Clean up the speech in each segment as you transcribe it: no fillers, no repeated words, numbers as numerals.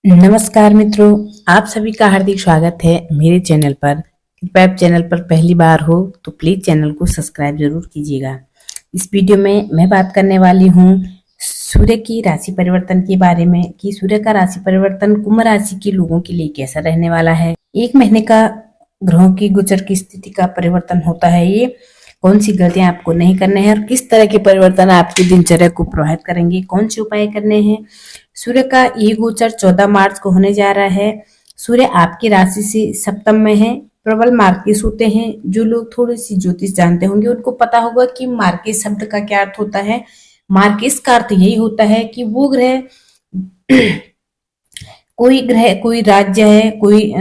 नमस्कार मित्रों, आप सभी का हार्दिक स्वागत है मेरे चैनल पर। कृपया आप चैनल पर पहली बार हो तो प्लीज़ चैनल को सब्सक्राइब जरूर कीजिएगा। इस वीडियो में मैं बात करने वाली हूँ सूर्य की राशि परिवर्तन के बारे में कि सूर्य का राशि परिवर्तन कुंभ राशि के लोगों के लिए कैसा रहने वाला है। एक महीने का ग्रहों की गोचर की स्थिति का परिवर्तन होता है। ये कौन सी गलतियां आपको नहीं करने हैं और किस तरह के परिवर्तन आपकी दिनचर्या को प्रभावित करेंगे, कौन से उपाय करने हैं। सूर्य का ये गोचर 14 मार्च को होने जा रहा है। सूर्य आपकी राशि से सप्तम में है। प्रबल मार्किस होते हैं। जो लोग थोड़ी सी ज्योतिष जानते होंगे उनको पता होगा कि मार्किस शब्द का क्या अर्थ होता है। मार्किस का अर्थ यही होता है कि वो ग्रह कोई ग्रह कोई राज्य है, कोई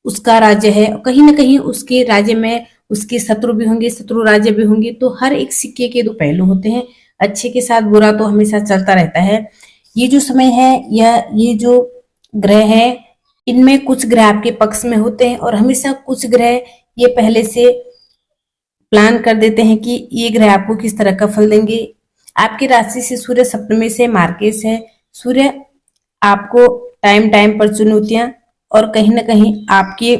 उसका राज्य है, कहीं ना कहीं उसके राज्य में उसके शत्रु भी होंगे, शत्रु राज्य भी होंगे। तो हर एक सिक्के के दो पहलू होते हैं। अच्छे के साथ बुरा तो हमेशा चलता रहता है। ये जो समय है या ये जो ग्रह है, इनमें कुछ ग्रह आपके पक्ष में होते हैं और हमेशा कुछ ग्रह ये पहले से प्लान कर देते हैं कि ये ग्रह आपको किस तरह का फल देंगे। आपकी राशि से सूर्य सप्तमी से मार्केश है। सूर्य आपको टाइम टाइम पर चुनौतियां और कहीं ना कहीं आपके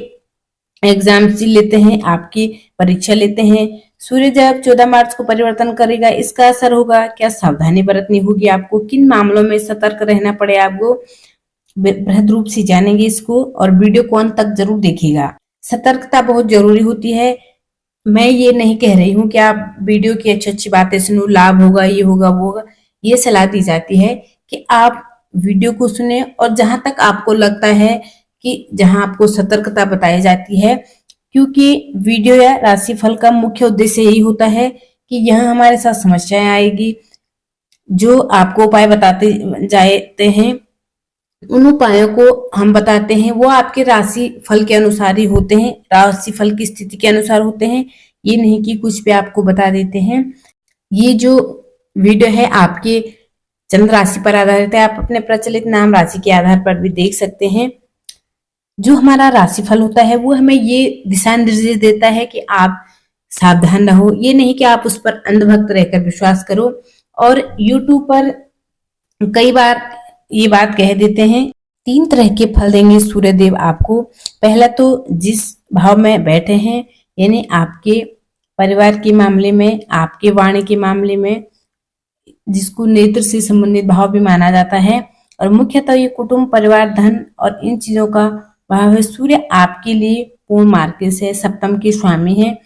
एग्जाम लेते हैं, आपकी परीक्षा लेते हैं। सूर्य जब 14 मार्च को परिवर्तन करेगा, इसका असर होगा। क्या सावधानी बरतनी होगी आपको, किन मामलों में सतर्क रहना पड़े आपको, बृहद रूप से जानेंगे इसको और वीडियो को अंत तक जरूर देखिएगा। सतर्कता बहुत जरूरी होती है। मैं ये नहीं कह रही हूँ कि आप वीडियो की अच्छी अच्छी बातें सुनो, लाभ होगा, ये होगा, वो होगा। ये सलाह दी जाती है कि आप वीडियो को सुने और जहां तक आपको लगता है कि जहां आपको सतर्कता बताई जाती है, क्योंकि वीडियो या राशिफल का मुख्य उद्देश्य यही होता है कि यहाँ हमारे साथ समस्याएं आएगी। जो आपको उपाय बताते जाते हैं, उन उपायों को हम बताते हैं, वो आपके राशि फल के अनुसार ही होते हैं, राशि फल की स्थिति के अनुसार होते हैं। ये नहीं कि कुछ भी आपको बता देते हैं। ये जो वीडियो है आपके चंद्र राशि पर आधारित है। आप अपने प्रचलित नाम राशि के आधार पर भी देख सकते हैं। जो हमारा राशिफल होता है वो हमें ये दिशा निर्देश देता है कि आप सावधान रहो। ये नहीं कि आप उस पर अंधभक्त रहकर विश्वास करो। और YouTube पर कई बार ये बात कह देते हैं, 3 तरह के फल देंगे सूर्य देव आपको। पहला तो जिस भाव में बैठे हैं, यानी आपके परिवार के मामले में, आपके वाणी के मामले में, जिसको नेत्र से संबंधित भाव भी माना जाता है। और मुख्यतः ये कुटुंब, परिवार, धन और इन चीजों का भाव है। सूर्य आपके लिए पूर्ण मार्किस है, सप्तम के स्वामी है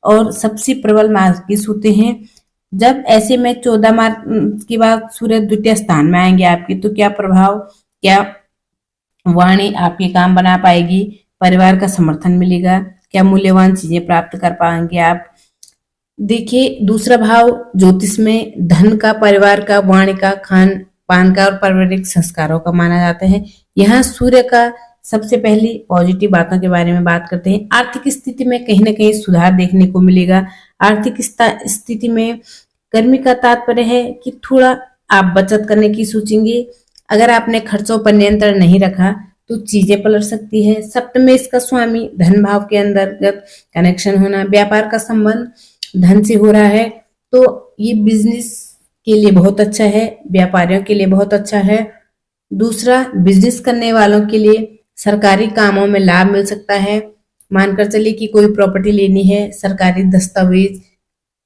और सबसे प्रबल मार्किस होते हैं। जब ऐसे में 14 मार्च के बाद सूर्य द्वितीय स्थान में आएंगे आपके, तो क्या प्रभाव, क्या वाणी आपके काम बना पाएगी, परिवार का समर्थन मिलेगा, क्या मूल्यवान चीजें प्राप्त कर पाएंगे आप। देखिए, दूसरा भाव ज्योतिष में धन का, परिवार का, वाणी का, खान पान का और पारिवारिक संस्कारों का माना जाता है। यहाँ सूर्य का सबसे पहले पॉजिटिव बातों के बारे में बात करते हैं। आर्थिक स्थिति में कहीं ना कहीं सुधार देखने को मिलेगा। आर्थिक स्थिति में गर्मी का तात्पर्य है कि थोड़ा आप बचत करने की सोचेंगे। अगर आपने खर्चों पर नियंत्रण नहीं रखा तो चीजें पलट सकती है। सप्तम इसका स्वामी धन भाव के अंतर्गत कनेक्शन होना, व्यापार का संबंध धन से हो रहा है, तो ये बिजनेस के लिए बहुत अच्छा है, व्यापारियों के लिए बहुत अच्छा है। दूसरा, बिजनेस करने वालों के लिए सरकारी कामों में लाभ मिल सकता है। मानकर चलिए कि कोई प्रॉपर्टी लेनी है, सरकारी दस्तावेज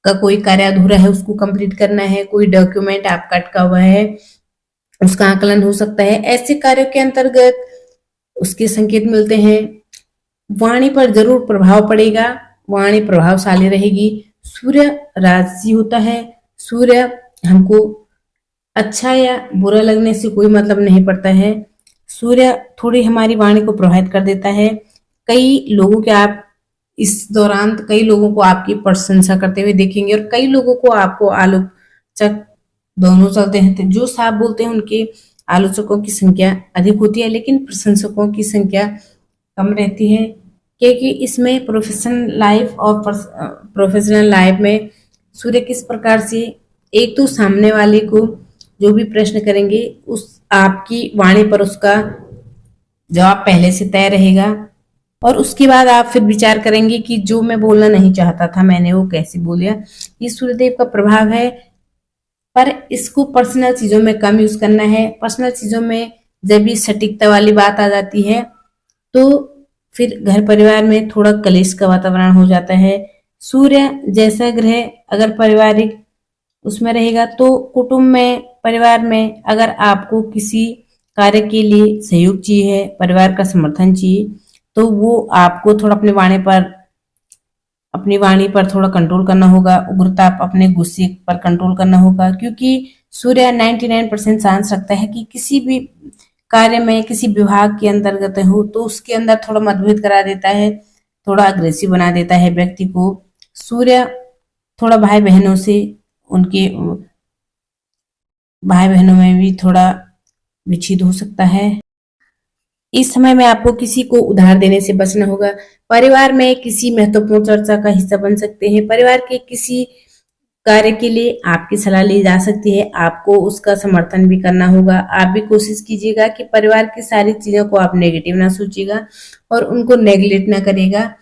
का कोई कार्य अधूरा है, उसको कंप्लीट करना है, कोई डॉक्यूमेंट आपका अटका हुआ है, उसका आकलन हो सकता है। ऐसे कार्यों के अंतर्गत उसके संकेत मिलते हैं। वाणी पर जरूर प्रभाव पड़ेगा, वाणी प्रभावशाली रहेगी। सूर्य राजसी होता है। सूर्य हमको अच्छा या बुरा लगने से कोई मतलब नहीं पड़ता है। सूर्य थोड़ी हमारी वाणी को प्रभावित कर देता है। कई लोगों के आप इस दौरान कई लोगों को आपकी प्रशंसा करते हुए देखेंगे और कई लोगों को आपको आलोचक दोनों चलते हैं। तो जो साफ बोलते हैं उनके आलोचकों की संख्या अधिक होती है, लेकिन प्रशंसकों की संख्या कम रहती है। क्योंकि इसमें प्रोफेशनल लाइफ में सूर्य किस प्रकार से, एक तो सामने वाले को जो भी प्रश्न करेंगे उस आपकी वाणी पर उसका जवाब पहले से तय रहेगा और उसके बाद आप फिर विचार करेंगे कि जो मैं बोलना नहीं चाहता था मैंने वो कैसे बोल दिया। ये सूर्यदेव का प्रभाव है, पर इसको पर्सनल चीजों में कम यूज करना है। पर्सनल चीजों में जब भी सटीकता वाली बात आ जाती है तो फिर घर परिवार में थोड़ा कलेश का वातावरण हो जाता है। सूर्य जैसा ग्रह अगर पारिवारिक उसमें रहेगा तो कुटुंब में, परिवार में अगर आपको किसी कार्य के लिए सहयोग चाहिए, परिवार का समर्थन चाहिए, तो वो आपको थोड़ा अपनी वाणी पर थोड़ा कंट्रोल करना होगा, उग्रता अपने गुस्से पर कंट्रोल करना होगा, क्योंकि सूर्य 99% चांस रखता है कि किसी भी कार्य में, किसी विभाग के अंतर्गत हो तो उसके अंदर थोड़ा मतभेद करा देता है, थोड़ा अग्रेसिव बना देता है व्यक्ति को। सूर्य थोड़ा भाई बहनों से, उनके भाई बहनों में भी थोड़ा विच्छेद हो सकता है। इस समय में आपको किसी को उधार देने से बचना होगा। परिवार में किसी महत्वपूर्ण चर्चा का हिस्सा बन सकते हैं। परिवार के किसी कार्य के लिए आपकी सलाह ली जा सकती है, आपको उसका समर्थन भी करना होगा। आप भी कोशिश कीजिएगा कि परिवार की सारी चीजों को आप नेगेटिव ना सोचिएगा और उनको नेगलेक्ट ना करेगा,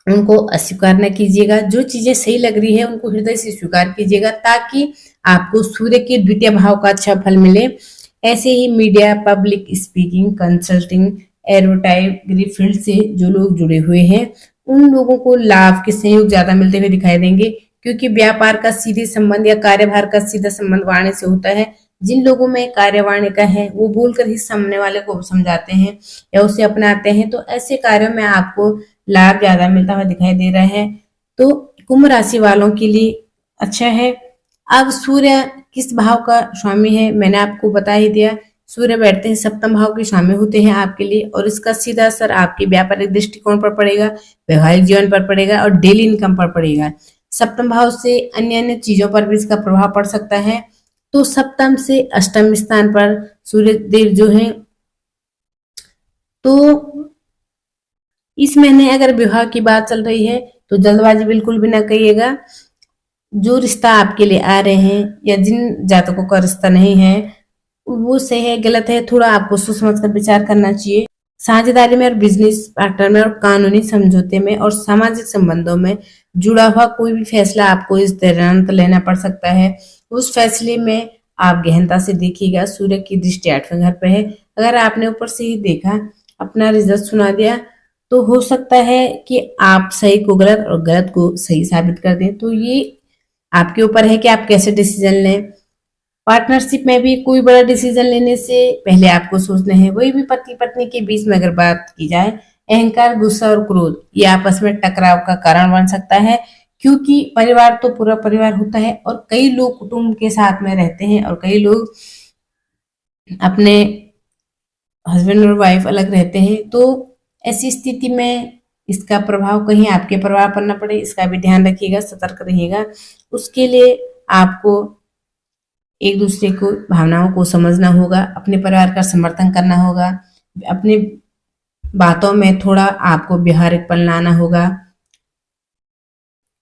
उनको अस्वीकार न कीजिएगा। जो चीजें सही लग रही है उनको हृदय से स्वीकार कीजिएगा, ताकि आपको सूर्य के द्वितीय भाव का अच्छा फल मिले। ऐसे ही media, public speaking, consulting, advertisory field से जो लोग जुड़े हुए हैं उन लोगों को लाभ के संयोग ज्यादा मिलते हुए दिखाई देंगे, क्योंकि व्यापार का सीधे संबंध या कार्यभार का सीधा संबंध वाणी से होता है। जिन लोगों में कार्यवाणी का है वो बोलकर ही सामने वाले को समझाते हैं या उसे अपनाते हैं, तो ऐसे कार्यों में आपको लाभ ज्यादा मिलता हुआ दिखाई दे रहा है। तो कुंभ राशि वालों के लिए अच्छा है। अब सूर्य किस भाव का स्वामी है मैंने आपको बता ही दिया। सूर्य बैठते हैं सप्तम भाव के स्वामी होते हैं आपके लिए, और इसका सीधा असर आपके व्यापारिक दृष्टिकोण पर पड़ेगा, वैवाहिक जीवन पर पड़ेगा और डेली इनकम पर पड़ेगा। सप्तम भाव से अन्य अन्य चीजों पर भी इसका प्रभाव पड़ सकता है। तो सप्तम से अष्टम स्थान पर सूर्य देव जो है, तो इस महीने अगर विवाह की बात चल रही है तो जल्दबाजी बिल्कुल भी ना करिएगा। जो रिश्ता आपके लिए आ रहे हैं या जिन जातकों का रिश्ता नहीं है वो सही है गलत है, थोड़ा आपको सोच समझ कर विचार करना चाहिए। साझेदारी में और बिजनेस पार्टनर में और कानूनी समझौते में और सामाजिक संबंधों में जुड़ा हुआ कोई भी फैसला आपको इस दौरान लेना पड़ सकता है। उस फैसले में आप गहनता से देखिएगा। सूर्य की दृष्टि 8वें घर पे है। अगर आपने ऊपर से ही देखा, अपना रिजल्ट सुना दिया, तो हो सकता है कि आप सही को गलत और गलत को सही साबित कर दें। तो ये आपके ऊपर है कि आप कैसे डिसीजन लें। पार्टनरशिप में भी कोई बड़ा डिसीजन लेने से पहले आपको सोचना है। वही भी पति पत्नी के बीच में अगर बात की जाए, अहंकार, गुस्सा और क्रोध ये आपस में टकराव का कारण बन सकता है, क्योंकि परिवार तो पूरा परिवार होता है और कई लोग कुटुंब के साथ में रहते हैं और कई लोग अपने हस्बैंड और वाइफ अलग रहते हैं। तो ऐसी स्थिति में इसका प्रभाव कहीं आपके परिवार पर न पड़े, इसका भी ध्यान रखिएगा, सतर्क रहिएगा। उसके लिए आपको एक दूसरे को भावनाओं को समझना होगा, अपने परिवार का समर्थन करना होगा, अपनी बातों में थोड़ा आपको व्यवहारिकपन लाना होगा।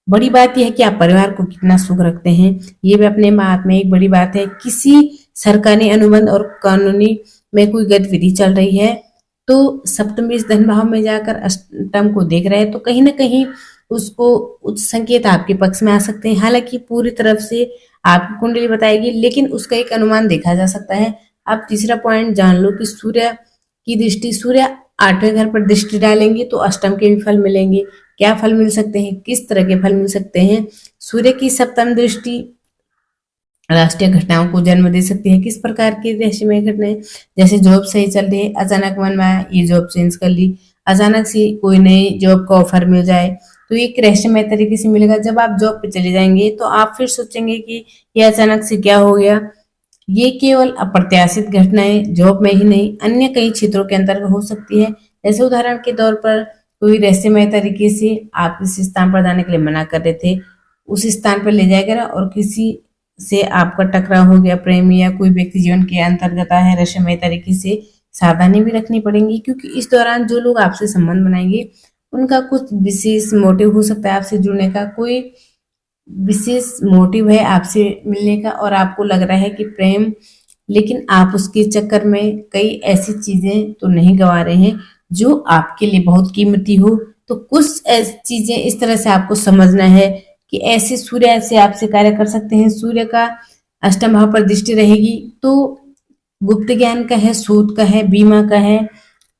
बड़ी बात यह है कि आप परिवार को कितना सुख रखते हैं, ये भी अपने आप में एक बड़ी बात है। किसी सरकारी अनुबंध और कानूनी में कोई गतिविधि चल रही है तो सप्तमी इस धन भाव में जाकर अष्टम को देख रहे हैं, तो कहीं ना कहीं उसको उच्च संकेत आपके पक्ष में आ सकते हैं। हालांकि पूरी तरफ से आपकी कुंडली बताएगी, लेकिन उसका एक अनुमान देखा जा सकता है। आप तीसरा पॉइंट जान लो कि सूर्य की दृष्टि, सूर्य 8वें घर पर दृष्टि डालेंगे तो अष्टम के भी फल मिलेंगे। क्या फल मिल सकते हैं, किस तरह के फल मिल सकते हैं? सूर्य की सप्तम दृष्टि राष्ट्रीय घटनाओं को जन्म दे सकती है। किस प्रकार की रहस्यमय घटनाएं? जैसे जॉब सही चल रही है, अचानक मन में आया ये जॉब चेंज कर ली, अचानक से कोई नई जॉब का ऑफर मिल जाए, तो एक रहस्यमय तरीके से मिलेगा। जब आप जॉब पे चले जाएंगे तो आप फिर सोचेंगे कि ये अचानक से क्या हो गया। ये केवल अप्रत्याशित घटनाएं जॉब में ही नहीं, अन्य कई क्षेत्रों के अंतर्गत हो सकती है। जैसे उदाहरण के तौर पर कोई रहस्यमय तरीके से आप किस स्थान पर जाने के लिए मना कर रहे थे, उस स्थान पर ले जाएगा और किसी से आपका टकराव हो गया, प्रेमी या कोई व्यक्ति जीवन के अंतर्गत है रहस्यमय तरीके से। सावधानी भी रखनी पड़ेगी, क्योंकि इस दौरान जो लोग आपसे संबंध बनाएंगे उनका कुछ विशेष मोटिव हो सकता है आपसे जुड़ने का, कोई विशेष मोटिव है आपसे मिलने का और आपको लग रहा है कि प्रेम, लेकिन आप उसके चक्कर में कई ऐसी चीजें तो नहीं गंवा रहे हैं जो आपके लिए बहुत कीमती हो। तो कुछ ऐसी चीजें इस तरह से आपको समझना है कि ऐसे सूर्य ऐसे आपसे कार्य कर सकते हैं। सूर्य का अष्टम भाव पर दृष्टि रहेगी तो गुप्त ज्ञान का है, सूद का है, बीमा का है,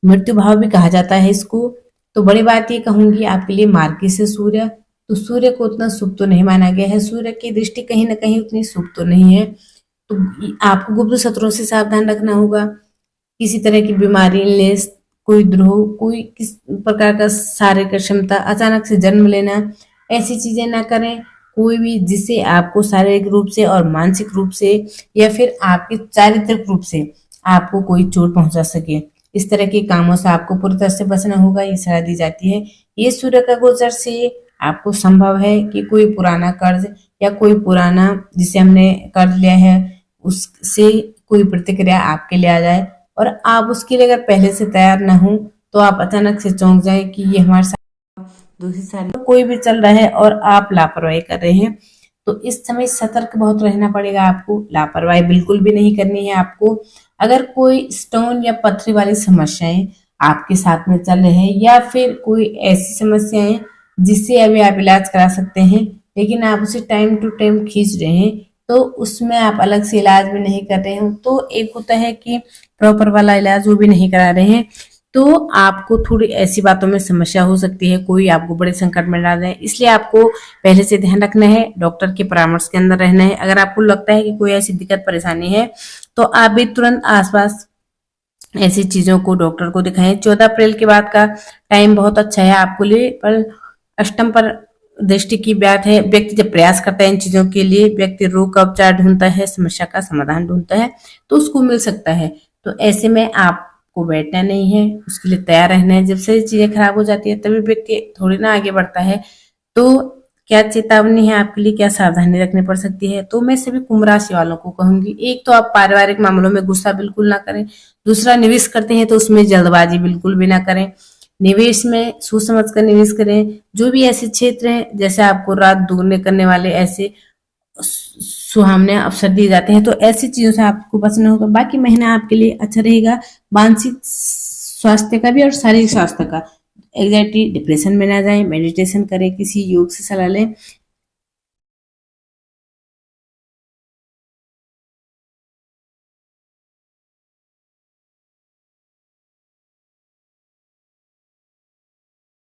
मृत्यु भाव भी कहा जाता है इसको। तो बड़ी बात ये कहूंगी आपके लिए, मार्गी से सूर्य, तो सूर्य को उतना शुभ तो नहीं माना गया है, सूर्य की दृष्टि कहीं ना कहीं उतनी शुभ तो नहीं है। तो आपको गुप्त शत्रुओं से सावधान रखना होगा। किसी तरह की बीमारी, इलनेस, कोई द्रोह, कोई किस प्रकार का शारीरिक क्षमता, अचानक से जन्म लेना, ऐसी चीजें ना करें। कोई भी जिससे आपको शारीरिक रूप से और मानसिक रूप से या फिर आपके चारित्रिक रूप से आपको कोई चोट पहुंचा सके, इस तरह के कामों से आपको पूरी तरह से बचना होगा, ये सलाह दी जाती है। ये सूर्य का गोचर से आपको संभव है कि कोई पुराना कर्ज या कोई पुराना जिसे हमने कर्ज लिया है उससे कोई प्रतिक्रिया आपके लिए आ जाए, और आप उसके लिए अगर पहले से तैयार ना हो तो आप अचानक से चौंक जाए कि ये हमारे साथ दूसरी साल कोई भी चल रहा है और आप लापरवाही कर रहे हैं। तो इस समय सतर्क बहुत रहना पड़ेगा आपको, लापरवाही बिल्कुल भी नहीं करनी है आपको। अगर कोई स्टोन या पत्थर वाली समस्याएं आपके साथ में चल रहे हैं या फिर कोई ऐसी समस्याएं जिससे अभी आप इलाज करा सकते हैं लेकिन आप उसे टाइम टू टाइम खींच रहे हैं, तो उसमें आप अलग से इलाज भी नहीं कर रहे हो, तो एक होता है कि प्रॉपर वाला इलाज वो भी नहीं करा रहे हैं, तो आपको थोड़ी ऐसी बातों में समस्या हो सकती है, कोई आपको बड़े संकट में डाल रहे हैं। इसलिए आपको पहले से ध्यान रखना है, डॉक्टर के परामर्श के अंदर रहना है। अगर आपको लगता है कि कोई ऐसी दिक्कत परेशानी है तो आप भी तुरंत आसपास ऐसी चीजों को डॉक्टर को दिखाएं। 14 अप्रैल के बाद का टाइम बहुत अच्छा है आपके लिए, पर अष्टम पर दृष्टि की बात है। व्यक्ति जब प्रयास करता है इन चीजों के लिए, व्यक्ति रोग का उपचार ढूंढता है, समस्या का समाधान ढूंढता है, तो उसको मिल सकता है। तो ऐसे में आपको बैठना नहीं है, उसके लिए तैयार रहना है। जब से चीजें खराब हो जाती है तभी व्यक्ति थोड़ी ना आगे बढ़ता है। तो क्या चेतावनी है आपके लिए, क्या सावधानी रखनी पड़ सकती है? तो मैं सभी कुंभ राशि वालों को कहूंगी, एक तो आप पारिवारिक मामलों में गुस्सा बिल्कुल ना करें। दूसरा, निवेश करते हैं तो उसमें जल्दबाजी बिल्कुल भी ना करें। निवेश में सोच समझ कर निवेश करें। जो भी ऐसे क्षेत्र हैं जैसे आपको रात दुगने करने वाले ऐसे सुहावने अवसर दिए जाते हैं, तो ऐसी चीजों से आपको बचना होगा। बाकी महीना आपके लिए अच्छा रहेगा, मानसिक स्वास्थ्य का भी और शारीरिक स्वास्थ्य का। एग्जैक्टली डिप्रेशन में ना जाए, मेडिटेशन करें, किसी योग से सलाह लें।